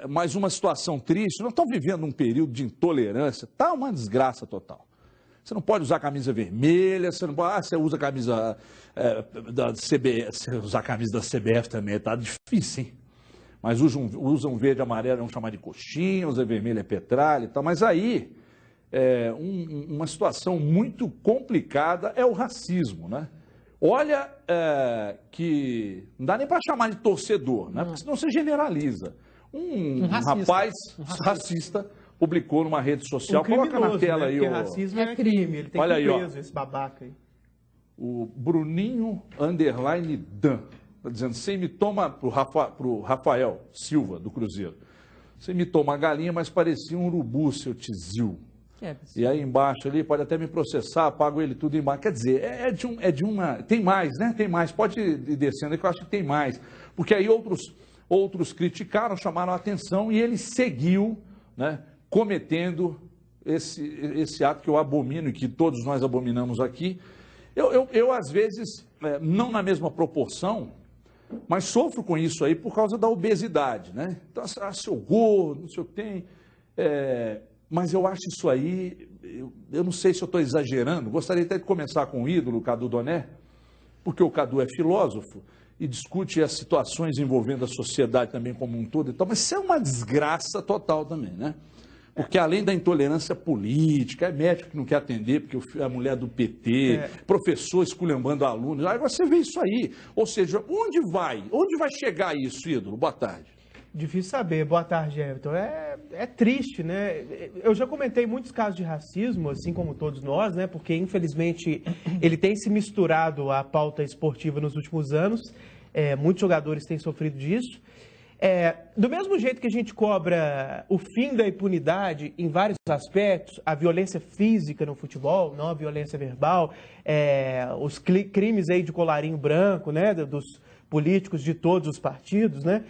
mais uma situação triste. Nós estamos vivendo um período de intolerância, está uma desgraça total. Você não pode usar camisa vermelha, você não pode, você usa camisa da CBF, você usar camisa da CBF também, tá difícil, hein? Mas usam verde e amarelo, vão chamar de coxinha, usa vermelho é petralha e tal. Mas aí, uma situação muito complicada é o racismo, né? Olha que não dá nem para chamar de torcedor, né? Porque senão você generaliza. Um rapaz racista publicou numa rede social, coloca na tela, né? Aí. Porque racismo é crime, ele tem que ir preso, esse babaca aí. O Bruninho _Dan, está dizendo, você imitou pro Rafael Silva, do Cruzeiro. Você imitou uma galinha, mas parecia um urubu, seu tizil. E aí embaixo ali, pode até me processar, pago ele tudo embaixo. Quer dizer, é de uma... Tem mais, né? Tem mais. Pode ir descendo aí que eu acho que tem mais. Porque aí outros criticaram, chamaram a atenção e ele seguiu, né, cometendo esse ato que eu abomino e que todos nós abominamos aqui. Eu às vezes, não na mesma proporção, mas sofro com isso aí por causa da obesidade, né? Então, seu gordo, não sei o que tem... Mas eu acho isso aí, eu não sei se eu estou exagerando, gostaria até de começar com o ídolo, o Cadu Doné, porque o Cadu é filósofo e discute as situações envolvendo a sociedade também como um todo e tal, mas isso é uma desgraça total também, né? Porque além da intolerância política, é médico que não quer atender porque é a mulher do PT, professor esculhambando alunos, aí você vê isso aí. Ou seja, onde vai chegar isso, ídolo? Boa tarde. Difícil saber. Boa tarde, Everton. É triste, né? Eu já comentei muitos casos de racismo, assim como todos nós, né? Porque, infelizmente, ele tem se misturado à pauta esportiva nos últimos anos. Muitos jogadores têm sofrido disso. Do mesmo jeito que a gente cobra o fim da impunidade em vários aspectos, a violência física no futebol, não a violência verbal, os crimes aí de colarinho branco, né? Dos políticos de todos os partidos, né?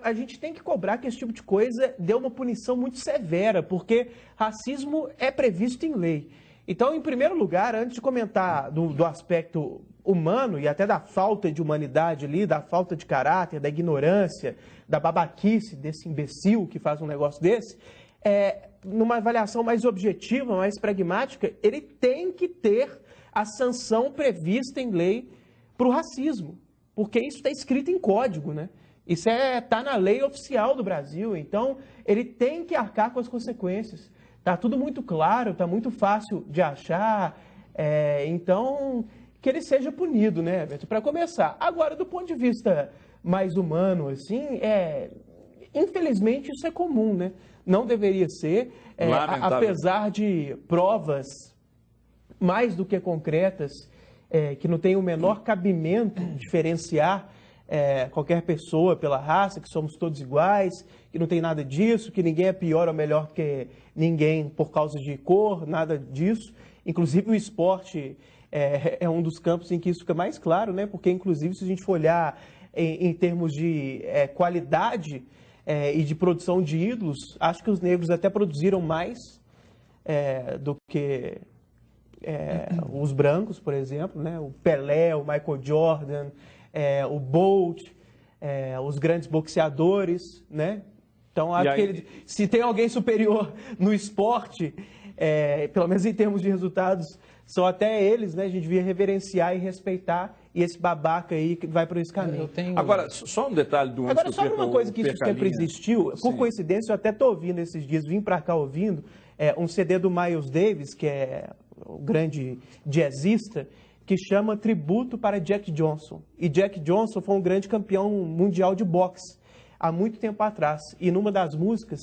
A gente tem que cobrar que esse tipo de coisa dê uma punição muito severa, porque racismo é previsto em lei. Então, em primeiro lugar, antes de comentar do aspecto humano e até da falta de humanidade ali, da falta de caráter, da ignorância, da babaquice desse imbecil que faz um negócio desse, numa avaliação mais objetiva, mais pragmática, ele tem que ter a sanção prevista em lei para o racismo. Porque isso está escrito em código, né? Isso está na lei oficial do Brasil. Então, ele tem que arcar com as consequências. Está tudo muito claro, está muito fácil de achar. Então, que ele seja punido, né, Beto? Para começar. Agora, do ponto de vista mais humano, assim, infelizmente isso é comum, né? Não deveria ser, apesar de provas mais do que concretas, que não tem o menor cabimento diferenciar qualquer pessoa pela raça, que somos todos iguais, que não tem nada disso, que ninguém é pior ou melhor que ninguém por causa de cor, nada disso. Inclusive o esporte é um dos campos em que isso fica mais claro, né? Porque inclusive se a gente for olhar em termos de qualidade e de produção de ídolos, acho que os negros até produziram mais do que... os brancos, por exemplo, né? O Pelé, o Michael Jordan, o Bolt, os grandes boxeadores, né? Então, se tem alguém superior no esporte, pelo menos em termos de resultados, são até eles, né? A gente devia reverenciar e respeitar, e esse babaca aí que vai por esse caminho. Agora, só um detalhe do... Agora, só uma coisa que isso sempre existiu, por coincidência, eu até estou ouvindo esses dias, vim para cá ouvindo, um CD do Miles Davis, que é o grande jazzista, que chama Tributo para Jack Johnson. E Jack Johnson foi um grande campeão mundial de boxe há muito tempo atrás. E numa das músicas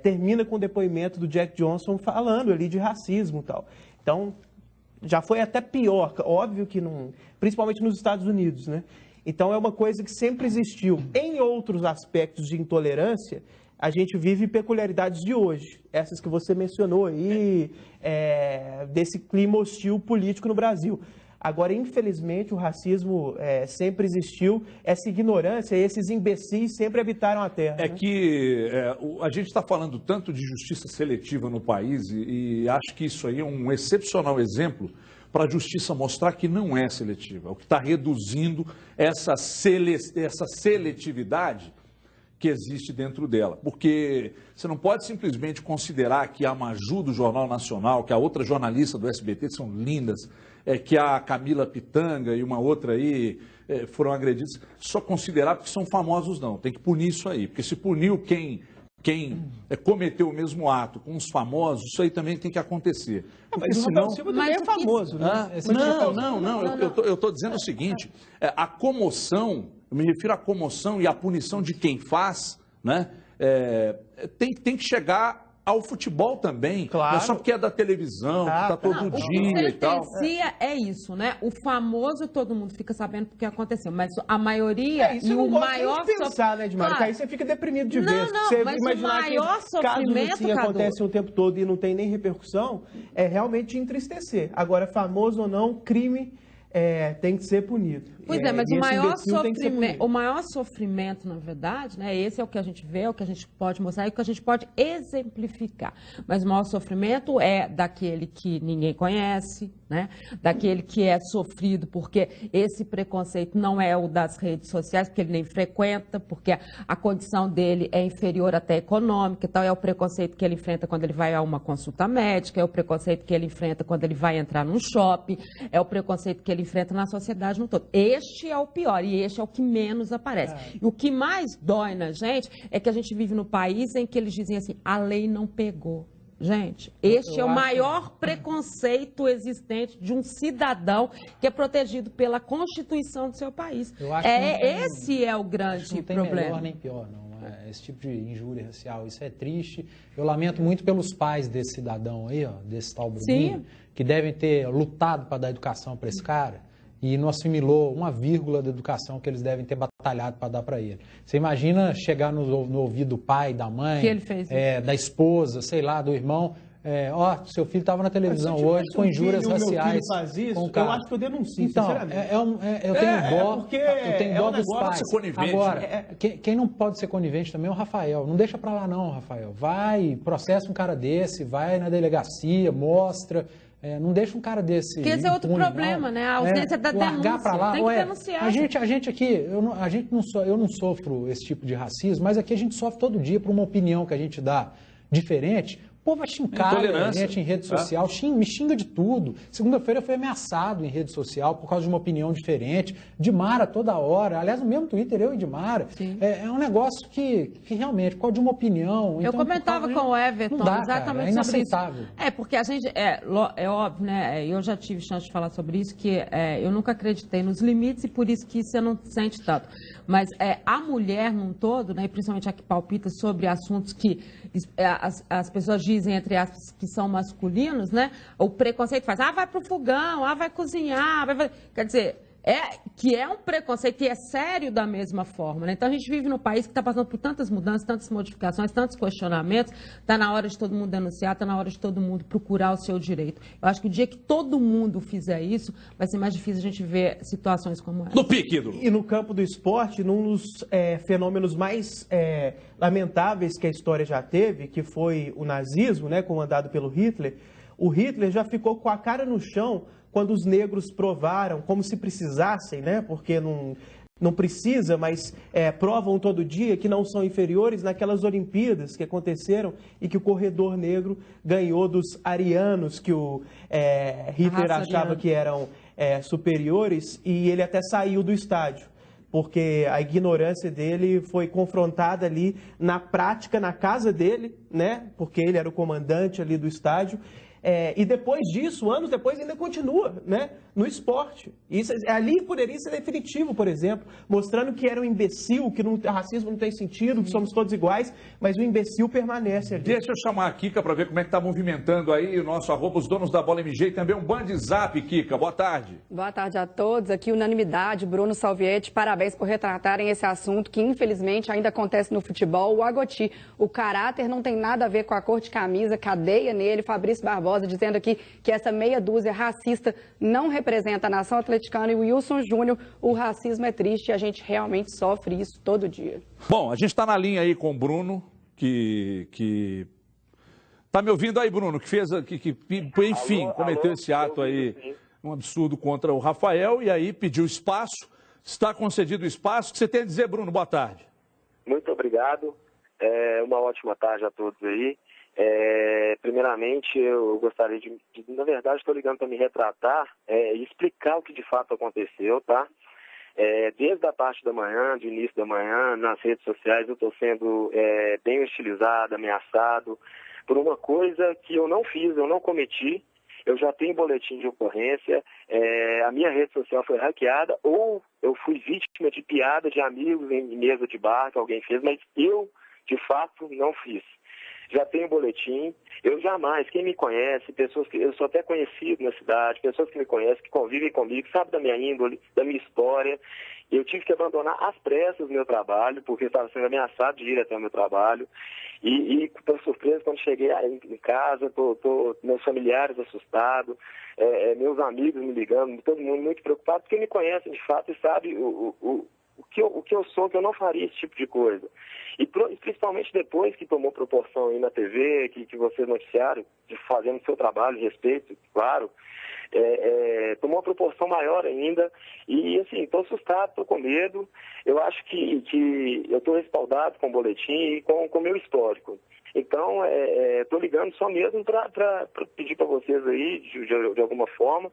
termina com o depoimento do Jack Johnson falando ali de racismo e tal. Então, já foi até pior, óbvio que não... Principalmente nos Estados Unidos, né? Então, é uma coisa que sempre existiu. Em outros aspectos de intolerância, a gente vive peculiaridades de hoje, essas que você mencionou aí, desse clima hostil político no Brasil. Agora, infelizmente, o racismo sempre existiu, essa ignorância, esses imbecis sempre habitaram a Terra. A gente está falando tanto de justiça seletiva no país e acho que isso aí é um excepcional exemplo para a justiça mostrar que não é seletiva, o que está reduzindo essa seletividade que existe dentro dela. Porque você não pode simplesmente considerar que a Maju do Jornal Nacional, que a outra jornalista do SBT, que são lindas, que a Camila Pitanga e uma outra aí foram agredidos, só considerar porque são famosos, não. Tem que punir isso aí, porque se puniu quem cometeu o mesmo ato com os famosos, isso aí também tem que acontecer. Porque Mas senão... o Silva também é famoso, né? Não, eu estou dizendo o seguinte, a comoção, eu me refiro à comoção e à punição de quem faz, né? Tem que chegar ao futebol também, claro. Não é só porque é da televisão, que está todo dia e tal. O que é isso, né? O famoso todo mundo fica sabendo porque aconteceu, mas a maioria isso e o maior... Você não pensar, né, Edmar? Claro. Aí você fica deprimido de vez. Você mas imaginar o maior que sofrimento, casos assim acontecem o tempo todo e não tem nem repercussão, é realmente entristecer. Agora, famoso ou não, crime tem que ser punido. Pois mas o maior sofrimento, na verdade, né, esse é o que a gente vê, é o que a gente pode mostrar e o que a gente pode exemplificar. Mas o maior sofrimento é daquele que ninguém conhece, né, daquele que é sofrido porque esse preconceito não é o das redes sociais, porque ele nem frequenta, porque a condição dele é inferior até econômica, então é o preconceito que ele enfrenta quando ele vai a uma consulta médica, é o preconceito que ele enfrenta quando ele vai entrar num shopping, é o preconceito que ele enfrenta na sociedade no todo. Este é o pior e este é o que menos aparece. E o que mais dói na gente é que a gente vive no país em que eles dizem assim, a lei não pegou. Gente, este é o maior preconceito existente de um cidadão que é protegido pela Constituição do seu país. Esse é o grande problema. Não tem melhor nem pior, não. Esse tipo de injúria racial, isso é triste. Eu lamento muito pelos pais desse cidadão aí, ó, desse tal Bruninho, que devem ter lutado para dar educação para esse cara e não assimilou uma vírgula da educação que eles devem ter batalhado para dar para ele. Você imagina chegar no ouvido do pai, da mãe, que ele fez da esposa, sei lá, do irmão, seu filho estava na televisão hoje com injúrias raciais. Faz isso, com o cara. Eu acho que eu denuncio, então, sinceramente. Eu tenho dó dos pais. Agora, quem não pode ser conivente também é o Rafael. Não deixa para lá não, Rafael. Vai, processa um cara desse, vai na delegacia, mostra... não deixa um cara desse. Porque esse é outro problema, né? A ausência da denúncia. Pra lá. Tem que denunciar. A gente aqui, eu não sofro esse tipo de racismo, mas aqui a gente sofre todo dia por uma opinião que a gente dá diferente. O povo xinga a gente em rede social, me xinga de tudo. Segunda-feira eu fui ameaçado em rede social por causa de uma opinião diferente. Dimara toda hora. Aliás, no mesmo Twitter, eu e Dimara. É um negócio que realmente, por causa de uma opinião... Eu comentava com o Everton exatamente sobre isso. Porque a gente... É óbvio, né? Eu já tive chance de falar sobre isso, que eu nunca acreditei nos limites e por isso que você não sente tanto. Mas a mulher num todo, né, e principalmente a que palpita sobre assuntos que as pessoas dizem, entre aspas, que são masculinos, né? O preconceito faz, vai pro fogão, vai cozinhar, quer dizer, que é um preconceito e é sério da mesma forma, né? Então a gente vive num país que está passando por tantas mudanças, tantas modificações, tantos questionamentos, está na hora de todo mundo denunciar, está na hora de todo mundo procurar o seu direito. Eu acho que o dia que todo mundo fizer isso, vai ser mais difícil a gente ver situações como essa. No pique, Edu. E no campo do esporte, num dos fenômenos mais lamentáveis que a história já teve, que foi o nazismo, né, comandado pelo Hitler, o Hitler já ficou com a cara no chão quando os negros provaram, como se precisassem, né? Porque não precisa, mas provam todo dia que não são inferiores naquelas Olimpíadas que aconteceram e que o corredor negro ganhou dos arianos, que o Hitler achava que eram superiores, e ele até saiu do estádio, porque a ignorância dele foi confrontada ali na prática, na casa dele, né? Porque ele era o comandante ali do estádio. E depois disso, anos depois, ainda continua, né, no esporte. Isso, ali poderia ser definitivo, por exemplo, mostrando que era um imbecil, que racismo não tem sentido, que somos todos iguais, mas o imbecil permanece ali. Deixa eu chamar a Kika para ver como é que está movimentando aí o nosso @os donos da bola MG e também um Band Zap, Kika. Boa tarde. Boa tarde a todos. Aqui unanimidade, Bruno Salvietti, parabéns por retratarem esse assunto que infelizmente ainda acontece no futebol. O Agoti, o caráter não tem nada a ver com a cor de camisa, cadeia nele. Fabrício Barbosa dizendo aqui que essa meia dúzia racista não representa a nação atleticana, e o Wilson Júnior, o racismo é triste e a gente realmente sofre isso todo dia. Bom, a gente está na linha aí com o Bruno, que... Tá me ouvindo aí, Bruno, que fez, enfim, cometeu esse ato aí um absurdo contra o Rafael, e aí pediu espaço, está concedido o espaço. O que você tem a dizer, Bruno? Boa tarde. Muito obrigado, uma ótima tarde a todos aí. Primeiramente, eu gostaria na verdade, estou ligando para me retratar e explicar o que de fato aconteceu, tá? Desde a parte da manhã, de início da manhã, nas redes sociais, eu estou sendo bem hostilizado, ameaçado por uma coisa que eu não fiz, eu não cometi. Eu já tenho boletim de ocorrência, a minha rede social foi hackeada, ou eu fui vítima de piada de amigos em mesa de bar que alguém fez, mas eu, de fato, não fiz. Já tenho boletim, eu jamais, quem me conhece, pessoas que eu sou até conhecido na cidade, pessoas que me conhecem, que convivem comigo, sabem da minha índole, da minha história. Eu tive que abandonar às pressas o meu trabalho, porque estava sendo ameaçado de ir até o meu trabalho. E por surpresa, quando cheguei em casa, meus familiares assustados, meus amigos me ligando, todo mundo muito preocupado, porque me conhecem de fato e sabem o que eu sou, que eu não faria esse tipo de coisa. E principalmente depois que tomou proporção aí na TV, que vocês noticiaram, fazendo o seu trabalho, respeito, claro, tomou uma proporção maior ainda. E assim, estou assustado, estou com medo. Eu acho que eu estou respaldado com o boletim e com o meu histórico. Então, estou ligando só mesmo para pedir para vocês aí, de alguma forma,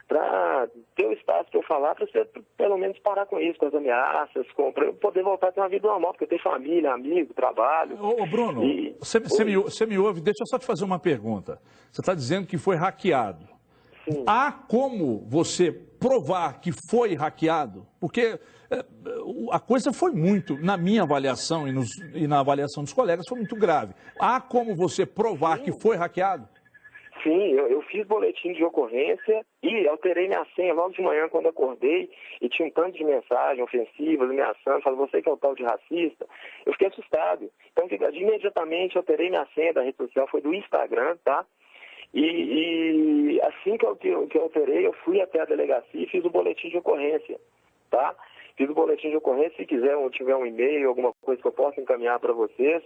para ter o espaço para eu falar, para você pelo menos parar com isso, com as ameaças, para eu poder voltar a ter uma vida normal, porque eu tenho família, amigo, trabalho. Ô Bruno, você me ouve? Deixa eu só te fazer uma pergunta. Você está dizendo que foi hackeado. Sim. Há como você provar que foi hackeado? Porque a coisa foi muito, na minha avaliação e na avaliação dos colegas, foi muito grave. Há como você provar que foi hackeado? Sim, eu fiz boletim de ocorrência e alterei minha senha logo de manhã quando acordei e tinha um tanto de mensagens ofensivas, ameaçando, falando, você que é o tal de racista. Eu fiquei assustado. Então, imediatamente alterei minha senha da rede social, foi do Instagram, tá? E assim que eu alterei, eu fui até a delegacia e fiz o boletim de ocorrência, tá? Fiz o boletim de ocorrência, se quiser ou tiver um e-mail, alguma coisa que eu possa encaminhar para vocês.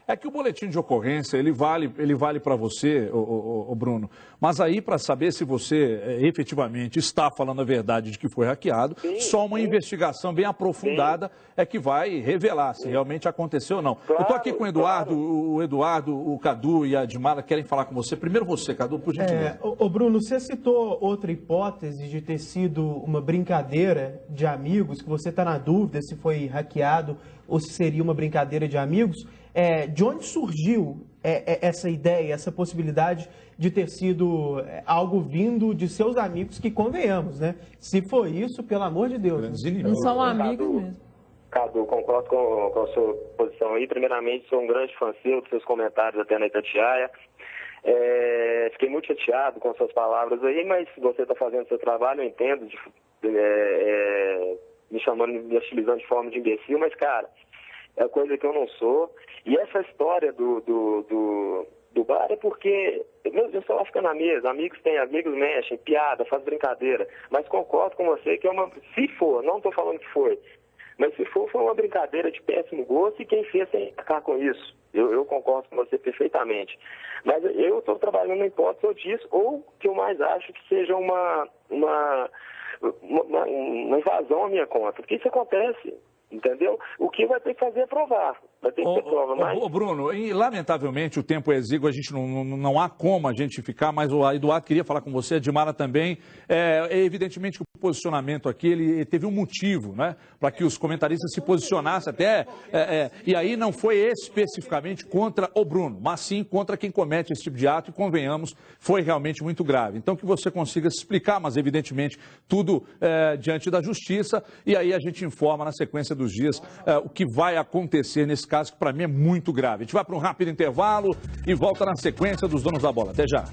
É que o boletim de ocorrência, ele vale para você, ô Bruno, mas aí para saber se você efetivamente está falando a verdade de que foi hackeado, só uma investigação bem aprofundada é que vai revelar se realmente aconteceu ou não. Claro, eu estou aqui com o Eduardo, o Eduardo, o Cadu e a Dimara querem falar com você. Primeiro você, Cadu, por gentileza. Ô Bruno, você citou outra hipótese de ter sido uma brincadeira de amigos, que você está na dúvida se foi hackeado ou se seria uma brincadeira de amigos. De onde surgiu essa ideia, essa possibilidade de ter sido algo vindo de seus amigos, que convenhamos, né? Se foi isso, pelo amor de Deus. Não são amigos mesmo. Cadu, concordo com a sua posição aí. Primeiramente, sou um grande fã seu, dos seus comentários até na Itatiaia. Fiquei muito chateado com suas palavras aí, mas se você está fazendo seu trabalho, eu entendo, me chamando, me hostilizando de forma de imbecil, mas, cara, é coisa que eu não sou. E essa história do bar é porque eu só fico na mesa, amigos mexem, piada, faz brincadeira, mas concordo com você que se for, não estou falando que foi, mas se for, foi uma brincadeira de péssimo gosto e quem fez tem que ficar com isso. Eu concordo com você perfeitamente. Mas eu estou trabalhando na hipótese disso, ou que eu mais acho que seja uma invasão à minha conta, porque isso acontece. Entendeu? O que vai ter que fazer é provar. Vai ter que ter prova. Mas... Bruno, lamentavelmente o tempo é exíguo, a gente não há como a gente ficar, mas o Eduardo queria falar com você, a Dimara também. Evidentemente que o posicionamento aqui, ele teve um motivo, né? Para que os comentaristas se posicionassem até... e aí não foi especificamente contra o Bruno, mas sim contra quem comete esse tipo de ato e, convenhamos, foi realmente muito grave. Então que você consiga se explicar, mas evidentemente tudo diante da justiça, e aí a gente informa na sequência dos dias o que vai acontecer nesse caso, que para mim é muito grave. A gente vai para um rápido intervalo e volta na sequência dos Donos da Bola. Até já.